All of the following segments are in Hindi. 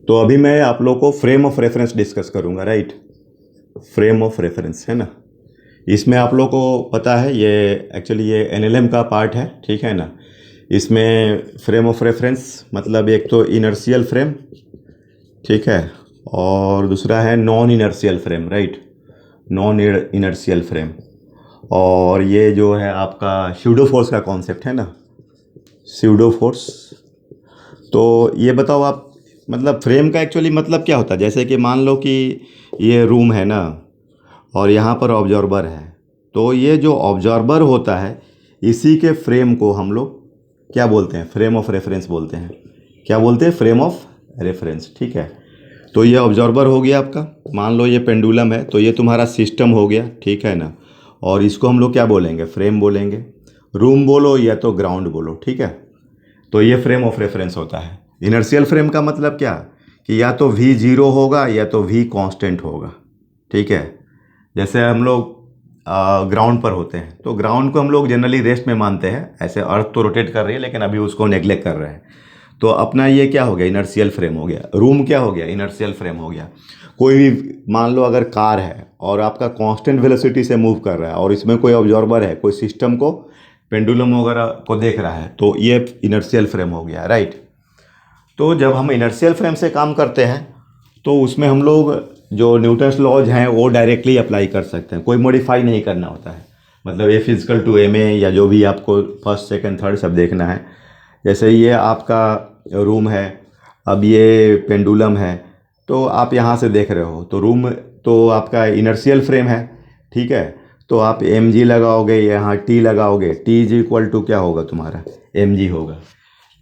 तो अभी मैं आप लोग को फ्रेम ऑफ रेफरेंस डिस्कस करूंगा, राइट। फ्रेम ऑफ रेफरेंस है ना, इसमें आप लोग को पता है ये एक्चुअली ये एनएलएम का पार्ट है, ठीक है ना। इसमें फ्रेम ऑफ रेफरेंस मतलब एक तो इनर्शियल फ्रेम, ठीक है, और दूसरा है non inertial frame, right. Non inertial frame, और ये जो है आपका स्यूडो फोर्स का कॉन्सेप्ट है ना, स्यूडो फोर्स। तो ये बताओ आप, मतलब फ्रेम का एक्चुअली मतलब क्या होता है। जैसे कि मान लो कि ये रूम है ना, और यहाँ पर ऑब्जर्वर है, तो ये जो ऑब्जर्वर होता है इसी के फ्रेम को हम लोग क्या बोलते हैं, फ्रेम ऑफ रेफरेंस बोलते हैं। क्या बोलते हैं, फ्रेम ऑफ रेफरेंस, ठीक है। तो ये ऑब्जर्वर हो गया आपका, मान लो ये पेंडुलम है, तो ये तुम्हारा सिस्टम हो गया, ठीक है ना। और इसको हम लोग क्या बोलेंगे, फ्रेम बोलेंगे। रूम बोलो या तो ग्राउंड बोलो, ठीक है। तो ये फ्रेम ऑफ रेफरेंस होता है। इनर्शियल फ्रेम का मतलब क्या, कि या तो वी जीरो होगा या तो वी कांस्टेंट होगा, ठीक है। जैसे हम लोग ग्राउंड पर होते हैं, तो ग्राउंड को हम लोग जनरली रेस्ट में मानते हैं। ऐसे अर्थ तो रोटेट कर रही है लेकिन अभी उसको नेग्लेक्ट कर रहे हैं। तो अपना ये क्या हो गया, इनर्शियल फ्रेम हो गया। रूम क्या हो गया, इनर्शियल फ्रेम हो गया। कोई भी मान लो अगर कार है और आपका कांस्टेंट वेलोसिटी से मूव कर रहा है और इसमें कोई ऑब्जर्वर है, कोई सिस्टम को, पेंडुलम वगैरह को देख रहा है, तो ये इनर्शियल फ्रेम हो गया, राइट। तो जब हम इनर्शियल फ्रेम से काम करते हैं तो उसमें हम लोग जो न्यूटन्स लॉज हैं वो डायरेक्टली अप्लाई कर सकते हैं, कोई मॉडिफाई नहीं करना होता है। मतलब a physical to M A या जो भी आपको फर्स्ट सेकंड थर्ड सब देखना है। जैसे ये आपका रूम है, अब ये पेंडुलम है, तो आप यहाँ से देख रहे हो, तो रूम तो आपका इनर्शियल फ्रेम है, ठीक है। तो आप एम जी लगाओगे, यहाँ टी लगाओगे, टी इज इक्वल टू क्या होगा तुम्हारा, एम जी होगा।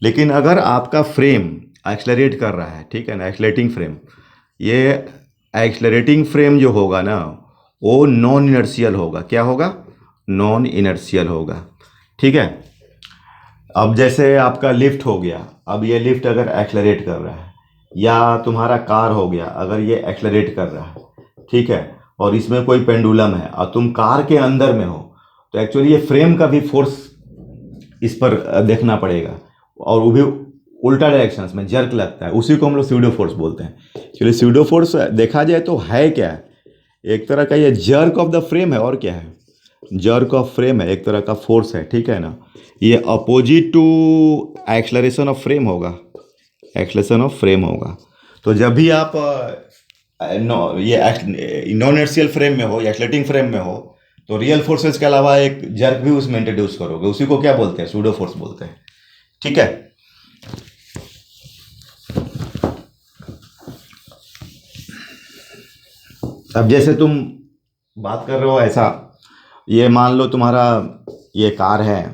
लेकिन अगर आपका फ्रेम एक्सलरेट कर रहा है, ठीक है ना, एक्सलेटिंग फ्रेम, ये एक्सलरेटिंग फ्रेम जो होगा ना वो नॉन इनर्शियल होगा। क्या होगा, नॉन इनर्शियल होगा, ठीक है। अब जैसे आपका लिफ्ट हो गया, अब ये लिफ्ट अगर एक्सलरेट कर रहा है, या तुम्हारा कार हो गया अगर ये एक्सलरेट कर रहा है, ठीक है, और इसमें कोई पेंडुलम है और तुम कार के अंदर में हो, तो एक्चुअली ये फ्रेम का भी फोर्स इस पर देखना पड़ेगा, और वो भी उल्टा डायरेक्शंस में जर्क लगता है, उसी को हम लोग स्यूडो फोर्स बोलते हैं। एक्चुअली स्यूडो फोर्स देखा जाए तो है क्या है, एक तरह का ये जर्क ऑफ द फ्रेम है, और क्या है, जर्क ऑफ फ्रेम है, एक तरह का फोर्स है, ठीक है ना। ये opposite to acceleration of frame होगा, एक्सलेशन ऑफ फ्रेम होगा। तो जब भी आप ये नॉन इनर्शियल फ्रेम में हो या एक्सलेटिंग फ्रेम में हो, तो रियल फोर्सेस के अलावा एक जर्क भी उसमें इंट्रोड्यूस करोगे, उसी को क्या बोलते हैं, सूडो फोर्स बोलते हैं, ठीक है। अब जैसे तुम बात कर रहे हो ऐसा, ये मान लो तुम्हारा ये कार है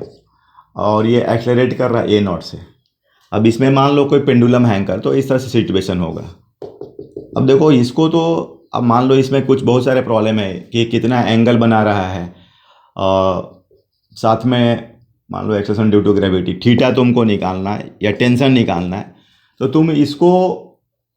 और ये एक्सलरेट कर रहा है ए नॉट से। अब इसमें मान लो कोई पेंडुलम हैंग कर, तो इस तरह से सिचुएशन होगा। अब देखो इसको तो, अब मान लो इसमें कुछ बहुत सारे प्रॉब्लम है कि कितना एंगल बना रहा है, साथ में मान लो acceleration due to gravity, theta तुमको निकालना है या टेंशन निकालना है, तो तुम इसको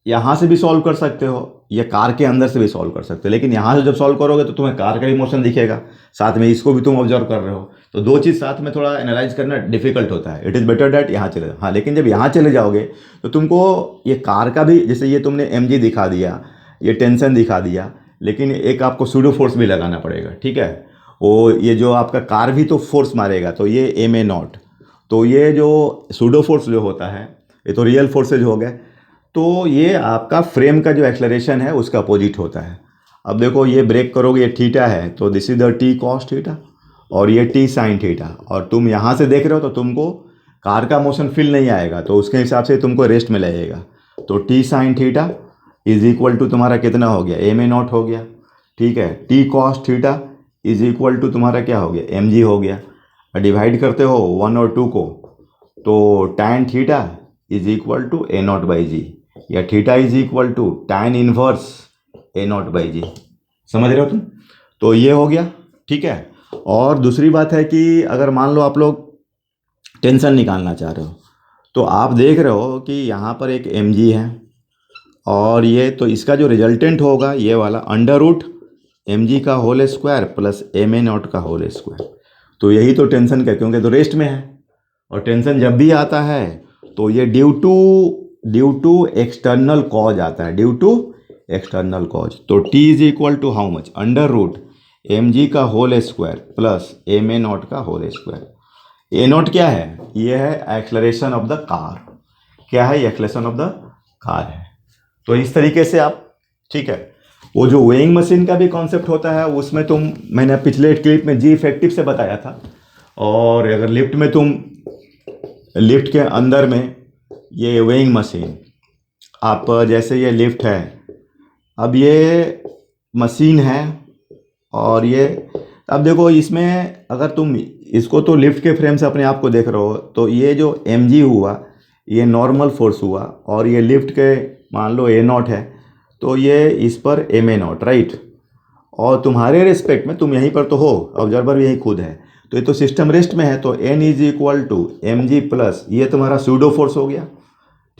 यहाँ से भी सॉल्व कर सकते हो या कार के अंदर से भी सॉल्व कर सकते हो। लेकिन यहाँ से जब सॉल्व करोगे तो तुम्हें कार का भी मोशन दिखेगा, साथ में इसको भी तुम ऑब्जर्व कर रहे हो, तो दो चीज़ साथ में थोड़ा एनालाइज करना डिफिकल्ट होता है। इट इज़ बेटर डैट यहाँ चले जाओ। हाँ, लेकिन जब यहाँ चले जाओगे तो तुमको ये कार का भी, जैसे ये तुमने एम जी दिखा दिया, ये टेंशन दिखा दिया, लेकिन एक आपको सूडो फोर्स भी लगाना पड़ेगा, ठीक है। वो ये जो आपका कार भी तो फोर्स मारेगा, तो ये एम ए नॉट, तो ये जो सूडो फोर्स जो होता है ये तो रियल फोर्सेज हो गए। तो ये आपका फ्रेम का जो एक्सलरेशन है उसका अपोजिट होता है। अब देखो ये ब्रेक करोगे, ये थीटा है, तो this is the T cos theta, और ये टी साइन थीटा, और तुम यहाँ से देख रहे हो तो तुमको कार का मोशन फील नहीं आएगा, तो उसके हिसाब से तुमको रेस्ट में लगेगा। तो T sine theta is equal to तुम्हारा कितना हो गया, एम ए नॉट हो गया, ठीक है। T cos theta is equal to तुम्हारा क्या हो गया, एम जी हो गया। डिवाइड करते हो 1 और 2 को, तो tan theta is equal to a naught by g, या theta is equal to tan inverse a naught by g. समझ रहे हो तुम, तो ये हो गया, ठीक है। और दूसरी बात है कि अगर मान लो आप लोग टेंशन निकालना चाह रहे हो, तो आप देख रहे हो कि यहाँ पर एक एम जी है, और ये तो इसका जो रिजल्टेंट होगा ये वाला अंडर रूट एम जी का whole square plus M A not का होल स्क्वायर। तो यही तो टेंशन का, क्योंकि तो रेस्ट में है, और टेंशन जब भी आता है तो ये due to due to external cause आता है, ड्यू टू एक्सटर्नल कॉज। तो T is equal to how much, under root M G का whole square plus M A not का होल स्क्वायर। ए नॉट क्या है, ये है एक्सलरेशन ऑफ द कार। क्या है, एक्सलरेशन ऑफ द कार है। तो इस तरीके से आप, ठीक है, वो जो वेइंग मशीन का भी कॉन्सेप्ट होता है उसमें मैंने पिछले क्लिप में जी इफेक्टिव से बताया था। और अगर लिफ्ट में लिफ्ट के अंदर में ये वेइंग मशीन, आप जैसे ये लिफ्ट है, अब ये मशीन है और ये, अब देखो इसमें अगर तुम इसको तो लिफ्ट के फ्रेम से अपने आप को देख रहे हो, तो ये जो एम जी हुआ ये नॉर्मल फोर्स हुआ, और ये लिफ्ट के मान लो ए नॉट है, तो ये इस पर एम ए नॉट, राइट। और तुम्हारे रिस्पेक्ट में तुम यहीं पर तो हो, ऑब्जर्वर भी यहीं खुद है, तो ये तो सिस्टम रेस्ट में है, तो N is equal to M ji plus ये तुम्हारा सूडो फोर्स हो गया,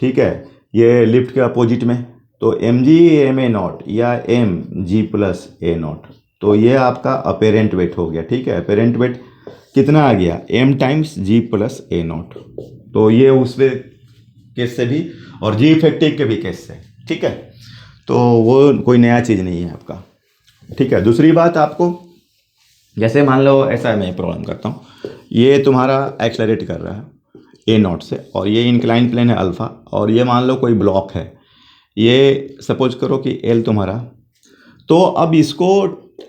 ठीक है, ये लिफ्ट के अपोजिट में। तो एम जी एम ए नॉट या M G plus A not, तो ये आपका अपेरेंट वेट हो गया, ठीक है। अपेरेंट वेट कितना आ गया, M times G plus A not. तो ये उस केस से भी और जी इफेक्टिव के भी केस से, ठीक है। तो वो कोई नया चीज़ नहीं है आपका, ठीक है। दूसरी बात आपको, जैसे मान लो ऐसा मैं प्रॉब्लम करता हूँ, ये तुम्हारा एक्सलरेट कर रहा है ए नॉट से, और ये इंक्लाइन प्लेन है अल्फ़ा, और ये मान लो कोई ब्लॉक है, ये सपोज करो कि एल तुम्हारा। तो अब इसको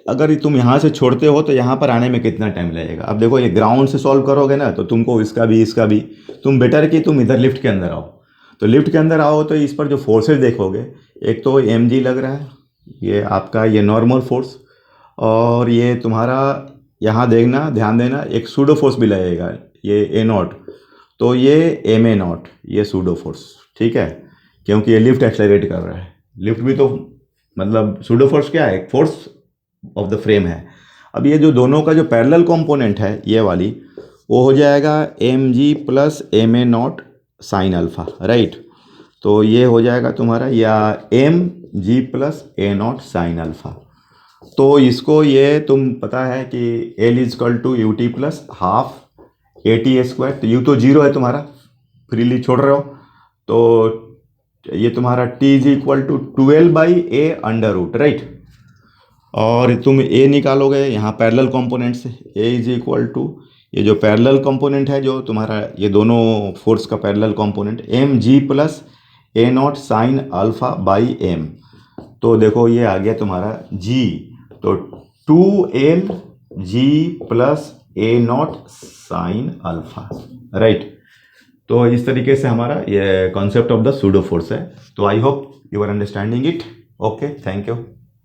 अगर तुम यहाँ से छोड़ते हो तो यहाँ पर आने में कितना टाइम लगेगा। अब देखो ये ग्राउंड से सॉल्व करोगे ना, तो तुमको इसका भी तुम बेटर कि तुम इधर लिफ्ट के अंदर आओ। तो लिफ्ट के अंदर आओ तो इस पर जो फोर्सेज देखोगे, एक तो एम जी लग रहा है, ये आपका ये नॉर्मल फोर्स, और ये तुम्हारा यहाँ देखना, ध्यान देना, एक सूडो फोर्स भी लगेगा, ये ए नॉट, तो ये एम ए नॉट, ये सूडो फोर्स, ठीक है, क्योंकि ये लिफ्ट एक्सेलरेट कर रहा है। लिफ्ट भी तो मतलब सूडो फोर्स क्या है, एक फोर्स ऑफ द फ्रेम है। अब ये जो दोनों का जो पैरेलल कंपोनेंट है ये वाली, वो हो जाएगा M ji plus M A naught sine alpha, right. तो ये हो जाएगा तुम्हारा या एम जी प्लस ए नॉट साइन अल्फ़ा। तो इसको ये तुम पता है कि L is equal to U T plus half A T square, तो यू तो जीरो है तुम्हारा, फ्रीली छोड़ रहे हो, तो ये तुम्हारा T is equal to 12/a under root, right. और तुम ए निकालोगे यहाँ पैरेलल कंपोनेंट से, ए इज इक्वल टू ये जो पैरेलल कंपोनेंट है जो तुम्हारा ये दोनों फोर्स का parallel component, M ji plus A naught sine alpha by M. तो देखो ये आ गया तुम्हारा जी, तो 2l जी प्लस ए नॉट साइन अल्फ़ा, राइट। तो इस तरीके से हमारा ये concept of the pseudo force है। तो I hope you are understanding it. Okay, thank you.